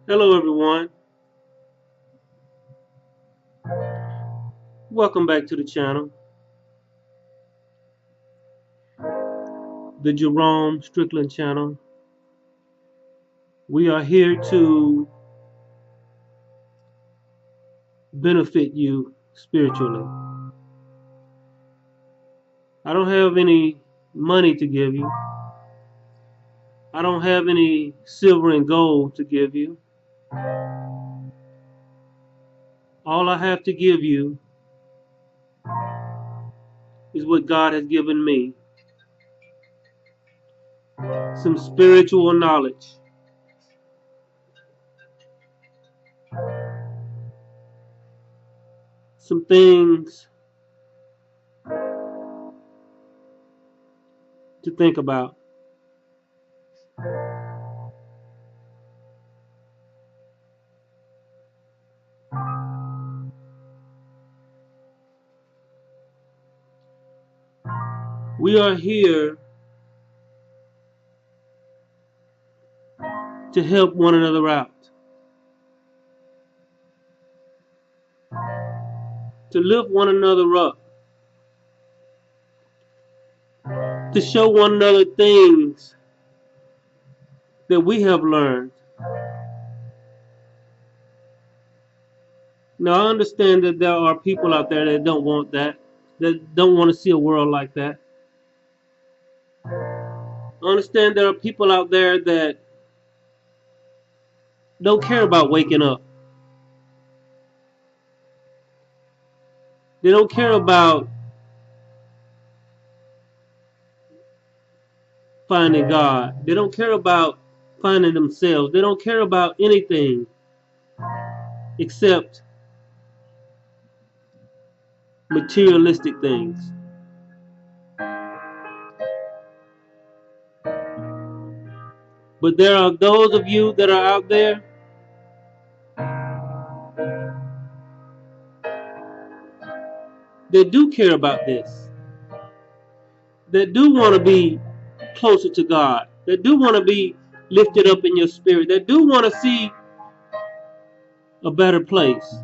Hello everyone, welcome back to the channel, the Jerome Strickland channel. We are here to benefit you spiritually. I don't have any money to give you. I don't have any silver and gold to give you. All I have to give you is what God has given me, some spiritual knowledge, some things to think about. We are here to help one another out, to lift one another up, to show one another things that we have learned. Now I understand that there are people out there that don't want that don't want to see a world like that. I understand there are people out there that don't care about waking up. They don't care about finding God. They don't care about finding themselves. They don't care about anything except materialistic things. But there are those of you that are out there that do care about this, that do want to be closer to God, that do want to be lifted up in your spirit, that do want to see a better place.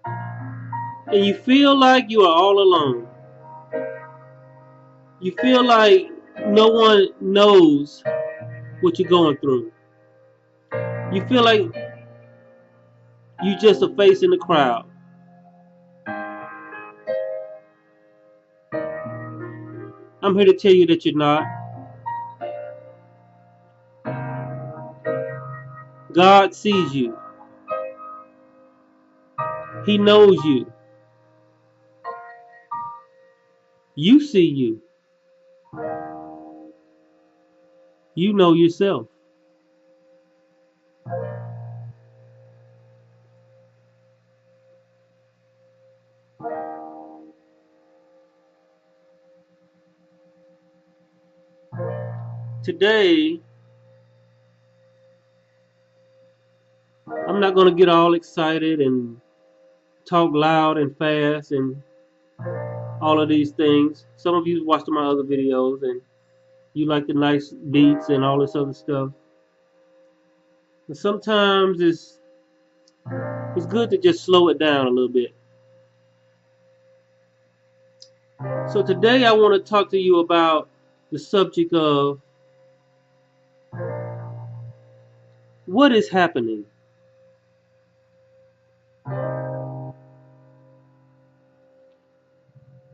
And you feel like you are all alone. You feel like no one knows what you're going through. You feel like you just a face in the crowd. I'm here to tell you that you're not. God sees you. He knows you. You see you. You know yourself. Today, I'm not going to get all excited and talk loud and fast and all of these things. Some of you watched my other videos and you like the nice beats and all this other stuff. And sometimes it's good to just slow it down a little bit. So today I want to talk to you about the subject of what is happening.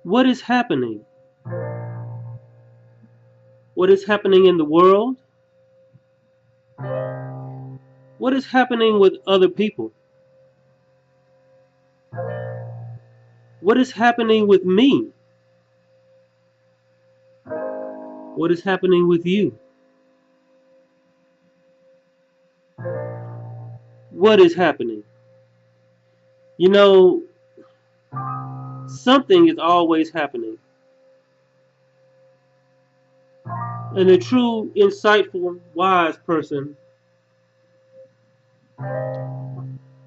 What is happening? What is happening in the world? What is happening with other people? What is happening with me? What is happening with you? What is happening? You know, something is always happening. And a true, insightful, wise person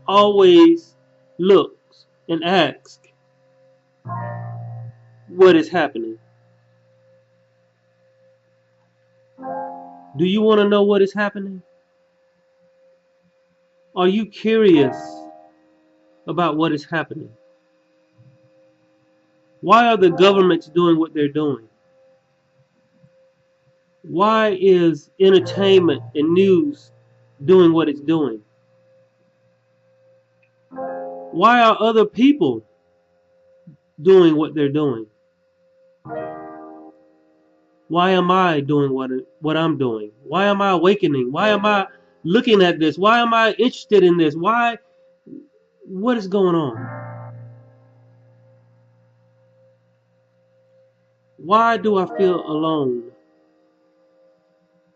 always looks and asks, what is happening? Do you want to know what is happening? Are you curious about what is happening? Why are the governments doing what they're doing? Why is entertainment and news doing what it's doing? Why are other people doing what they're doing? Why am I doing what I'm doing? Why am I awakening? Why am I looking at this? Why am I interested in this? What is going on? Why do I feel alone?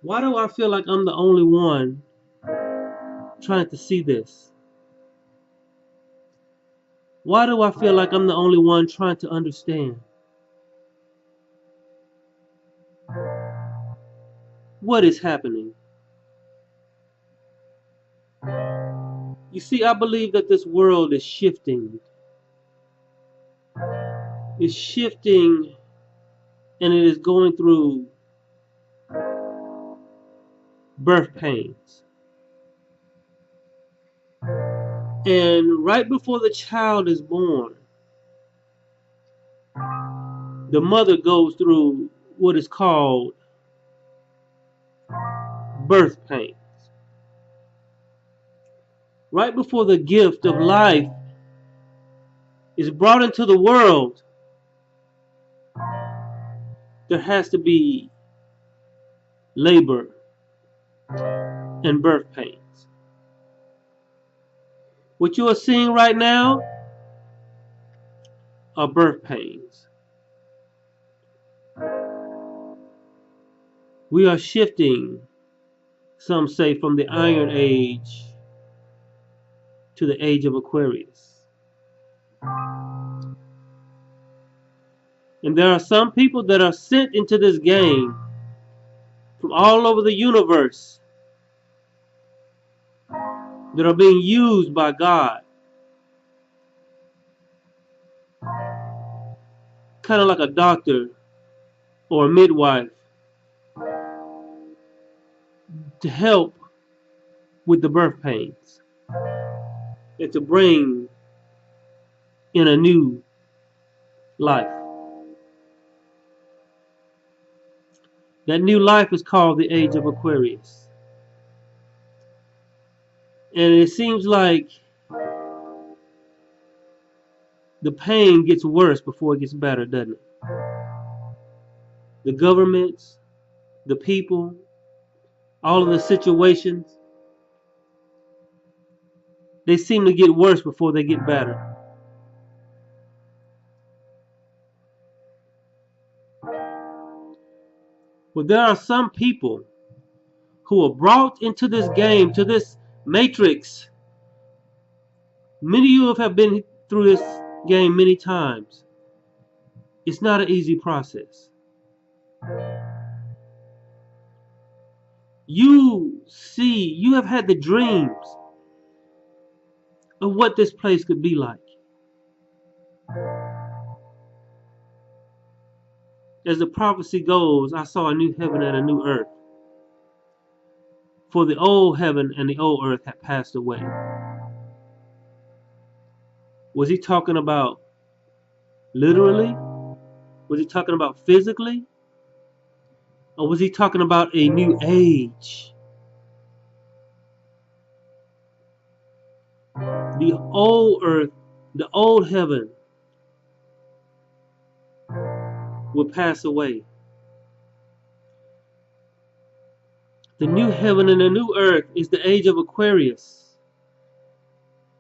Why do I feel like I'm the only one trying to see this? Why do I feel like I'm the only one trying to understand? What is happening? You see, I believe that this world is shifting. It's shifting, and it is going through birth pains. And right before the child is born, the mother goes through what is called birth pains. Right before the gift of life is brought into the world, there has to be labor and birth pains. What you are seeing right now are birth pains. We are shifting, some say, from the Iron Age to the Age of Aquarius. And there are some people that are sent into this game from all over the universe that are being used by God, kind of like a doctor or a midwife, to help with the birth pains and to bring in a new life. That new life is called the Age of Aquarius. And it seems like the pain gets worse before it gets better, doesn't it? The governments, the people, all of the situations, they seem to get worse before they get better. But there are some people who are brought into this game, to this matrix. Many of you have been through this game many times. It's not an easy process. You have had the dreams of what this place could be like. As the prophecy goes, I saw a new heaven and a new earth. For the old heaven and the old earth had passed away. Was he talking about literally? Was he talking about physically? Or was he talking about a new age? The old earth, the old heaven will pass away. The new heaven and the new earth is the age of Aquarius.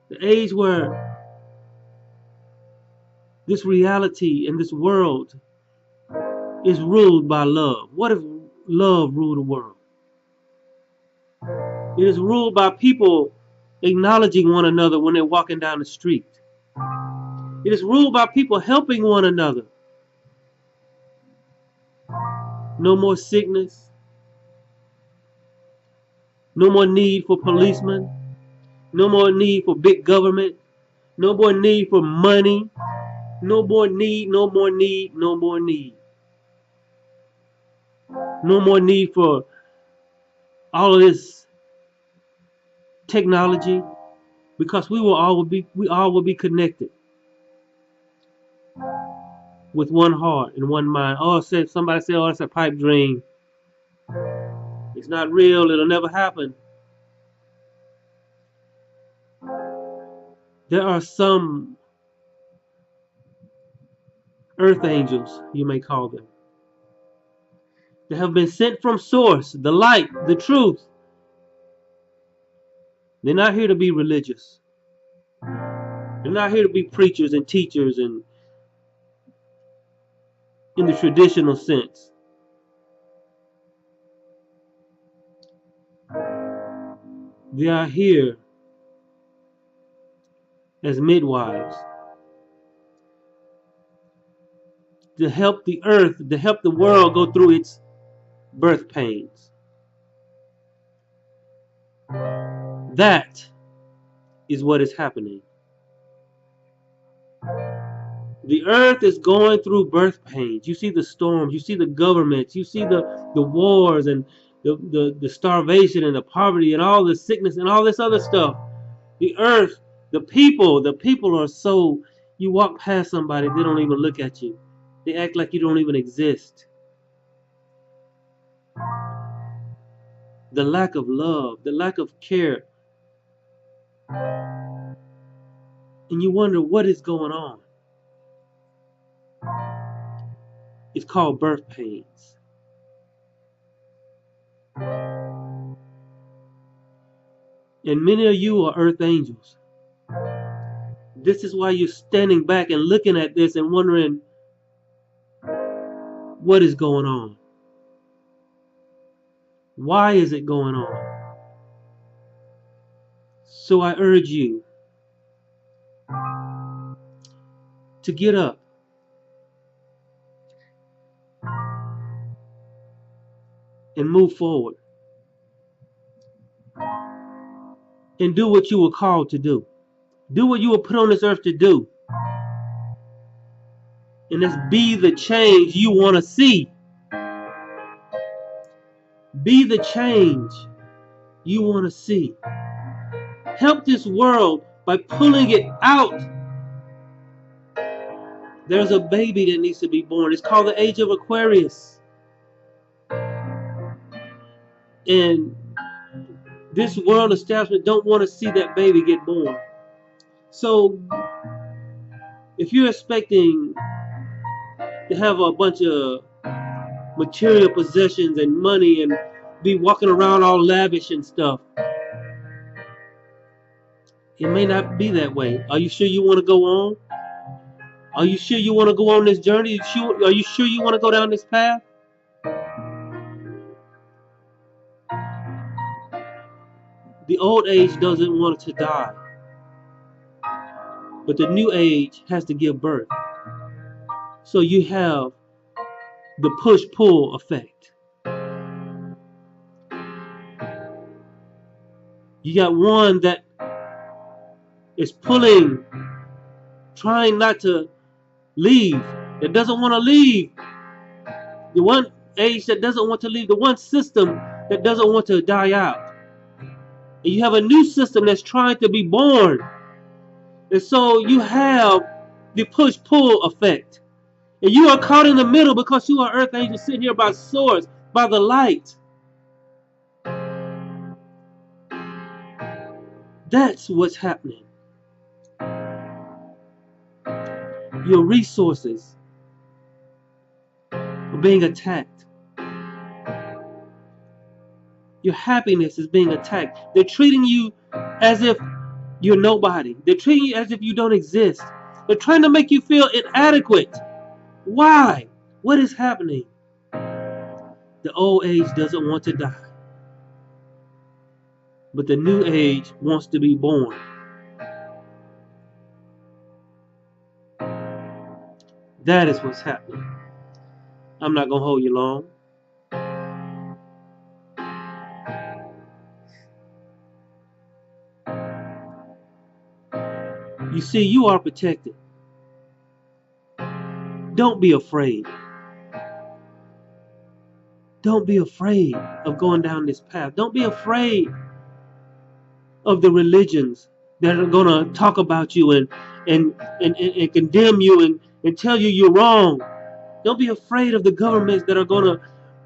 The age where this reality and this world is ruled by love. What if love ruled the world? It is ruled by people acknowledging one another when they're walking down the street. It is ruled by people helping one another. No more sickness. No more need for policemen. No more need for big government. No more need for money. No more need, no more need, no more need. No more need for all of this technology, because we all will be connected with one heart and one mind. Oh, somebody said, oh, that's a pipe dream. It's not real. It'll never happen. There are some earth angels, you may call them, that have been sent from source, the light, the truth. They're not here to be religious. They're not here to be preachers and teachers and in the traditional sense. They are here as midwives to help the earth, to help the world go through its birth pains. That is what is happening. The earth is going through birth pains. You see the storms, you see the governments, you see the wars and the starvation and the poverty and all the sickness and all this other stuff. The earth, the people are so, you walk past somebody, they don't even look at you. They act like you don't even exist. The lack of love, the lack of care. And you wonder what is going on. It's called birth pains. And many of you are earth angels. This is why you're standing back and looking at this and wondering what is going on. Why is it going on? So I urge you to get up and move forward and do what you were called to do. Do what you were put on this earth to do. And let's be the change you want to see. Be the change you want to see. Help this world by pulling it out. There's a baby that needs to be born. It's called the age of Aquarius. And this world establishment don't want to see that baby get born. So if you're expecting to have a bunch of material possessions and money and be walking around all lavish and stuff, it may not be that way. Are you sure you want to go on? Are you sure you want to go on this journey? Are you sure you want to go down this path? The old age doesn't want to die, but the new age has to give birth. So you have the push-pull effect. You got one that is pulling, trying not to leave, that doesn't want to leave. The one age that doesn't want to leave, the one system that doesn't want to die out. And you have a new system that's trying to be born. And so you have the push-pull effect. And you are caught in the middle because you are earth angels sitting here by source, by the light. That's what's happening. Your resources are being attacked. Your happiness is being attacked. They're treating you as if you're nobody. They're treating you as if you don't exist. They're trying to make you feel inadequate. Why? What is happening? The old age doesn't want to die, but the new age wants to be born. That is what's happening. I'm not going to hold you long. You see, you are protected. Don't be afraid. Don't be afraid of going down this path. Don't be afraid of the religions that are gonna talk about you and condemn you and tell you you're wrong. Don't be afraid of the governments that are gonna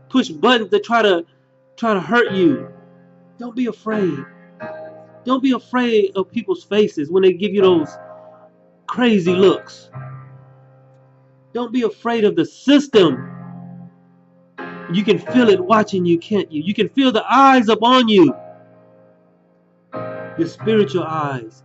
push buttons to try to hurt you. Don't be afraid. Don't be afraid of people's faces when they give you those crazy looks. Don't be afraid of the system. You can feel it watching you, can't you? You can feel the eyes upon you. Your spiritual eyes.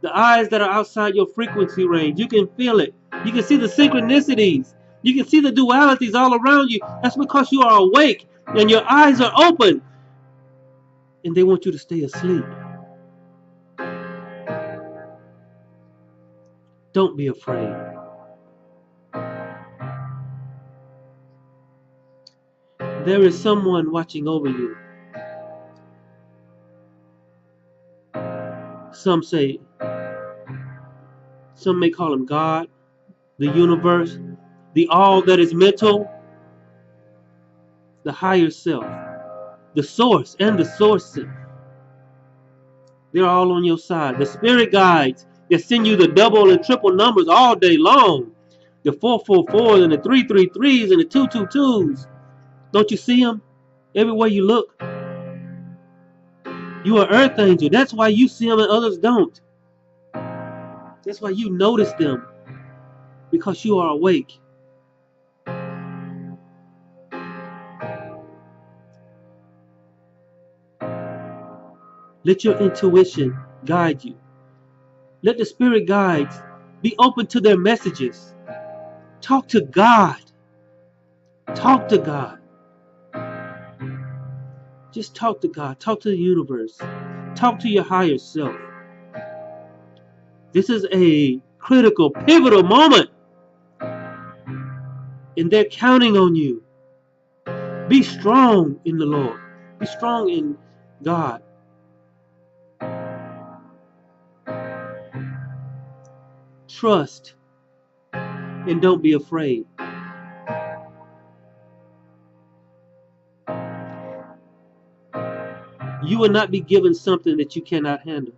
The eyes that are outside your frequency range. You can feel it. You can see the synchronicities. You can see the dualities all around you. That's because you are awake and your eyes are open. And they want you to stay asleep. Don't be afraid. There is someone watching over you. Some may call him God, the universe, the all that is mental, the higher self, the source and the source self. They're all on your side. The spirit guides that send you the double and triple numbers all day long. The 444s and the 333s and the 222s. Don't you see them? Everywhere you look. You are earth angel. That's why you see them and others don't. That's why you notice them. Because you are awake. Let your intuition guide you. Let the spirit guides be open to their messages. Talk to God. Talk to God. Just talk to God. Talk to the universe. Talk to your higher self. This is a critical, pivotal moment. And they're counting on you. Be strong in the Lord. Be strong in God. Trust. And don't be afraid. You will not be given something that you cannot handle.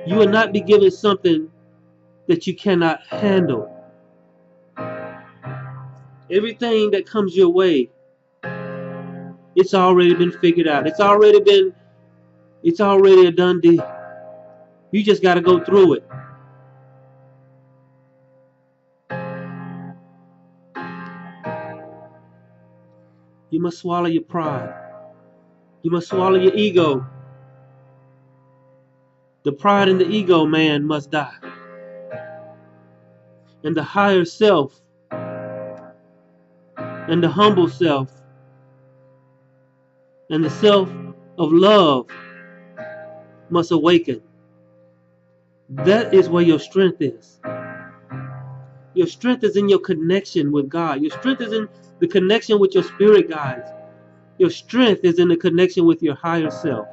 You will not be given something that you cannot handle. Everything that comes your way, it's already been figured out. It's already a done deal. You just got to go through it. You must swallow your pride. You must swallow your ego. The pride and the ego, man, must die. And the higher self and the humble self and the self of love must awaken. That is where your strength is. Your strength is in your connection with God. Your strength is in the connection with your spirit guides. Your strength is in the connection with your higher self.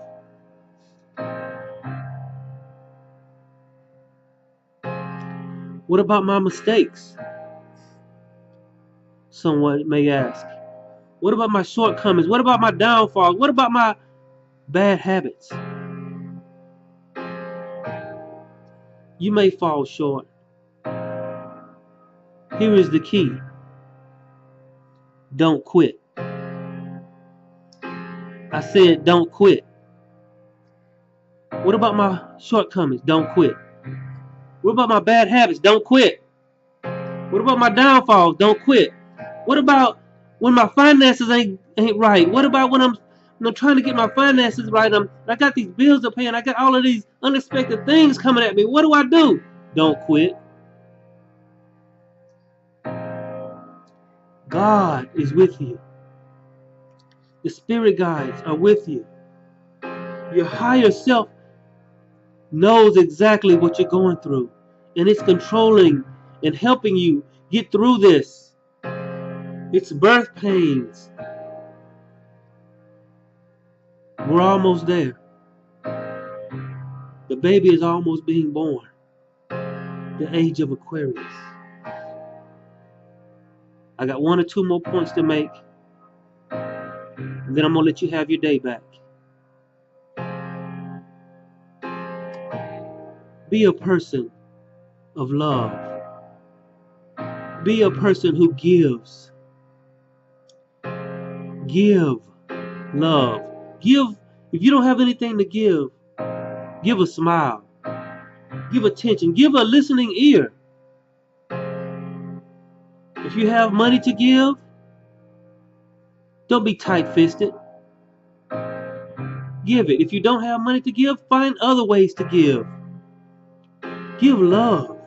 What about my mistakes? Someone may ask. What about my shortcomings? What about my downfalls? What about my bad habits? You may fall short. Here is the key. Don't quit. I said don't quit. What about my shortcomings? Don't quit. What about my bad habits? Don't quit. What about my downfalls? Don't quit. What about when my finances ain't right? What about when I'm trying to get my finances right? I got these bills to pay and I got all of these unexpected things coming at me. What do I do? Don't quit. God is with you. The spirit guides are with you. Your higher self knows exactly what you're going through, and it's controlling and helping you get through this. It's birth pains. We're almost there. The baby is almost being born. The age of Aquarius. I got 1 or 2 more points to make, and then I'm going to let you have your day back. Be a person of love. Be a person who gives. Give love. Give. If you don't have anything to give a smile. Give attention. Give a listening ear. If you have money to give, don't be tight-fisted. Give it. If you don't have money to give, find other ways to give. Give love.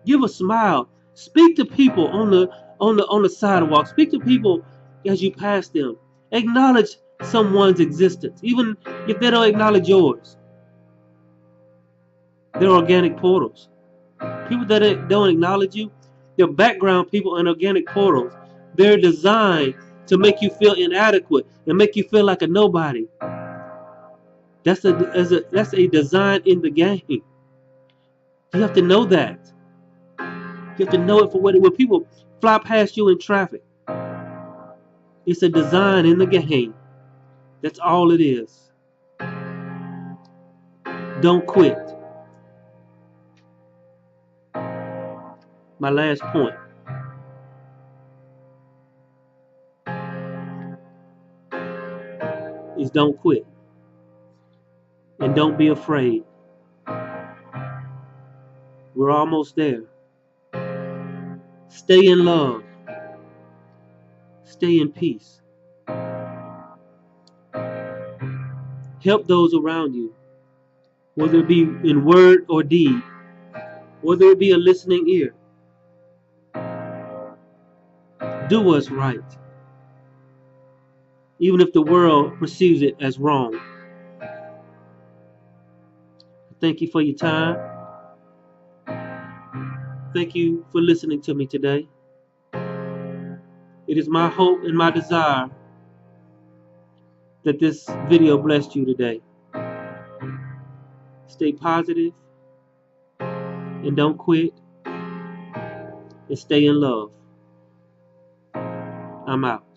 Give a smile. Speak to people on the sidewalk. Speak to people as you pass them. Acknowledge someone's existence, even if they don't acknowledge yours. They're organic portals. People that don't acknowledge you, they're background people in organic portals. They're designed to make you feel inadequate and make you feel like a nobody. That's a design in the game. You have to know that. You have to know it for what it. When people fly past you in traffic, it's a design in the game. That's all it is. Don't quit. My last point is don't quit. And don't be afraid. We're almost there. Stay in love. Stay in peace. Help those around you, whether it be in word or deed, whether it be a listening ear. Do what's right, even if the world perceives it as wrong. Thank you for your time. Thank you for listening to me today. It is my hope and my desire that this video blessed you today. Stay positive and don't quit, and stay in love. I'm out.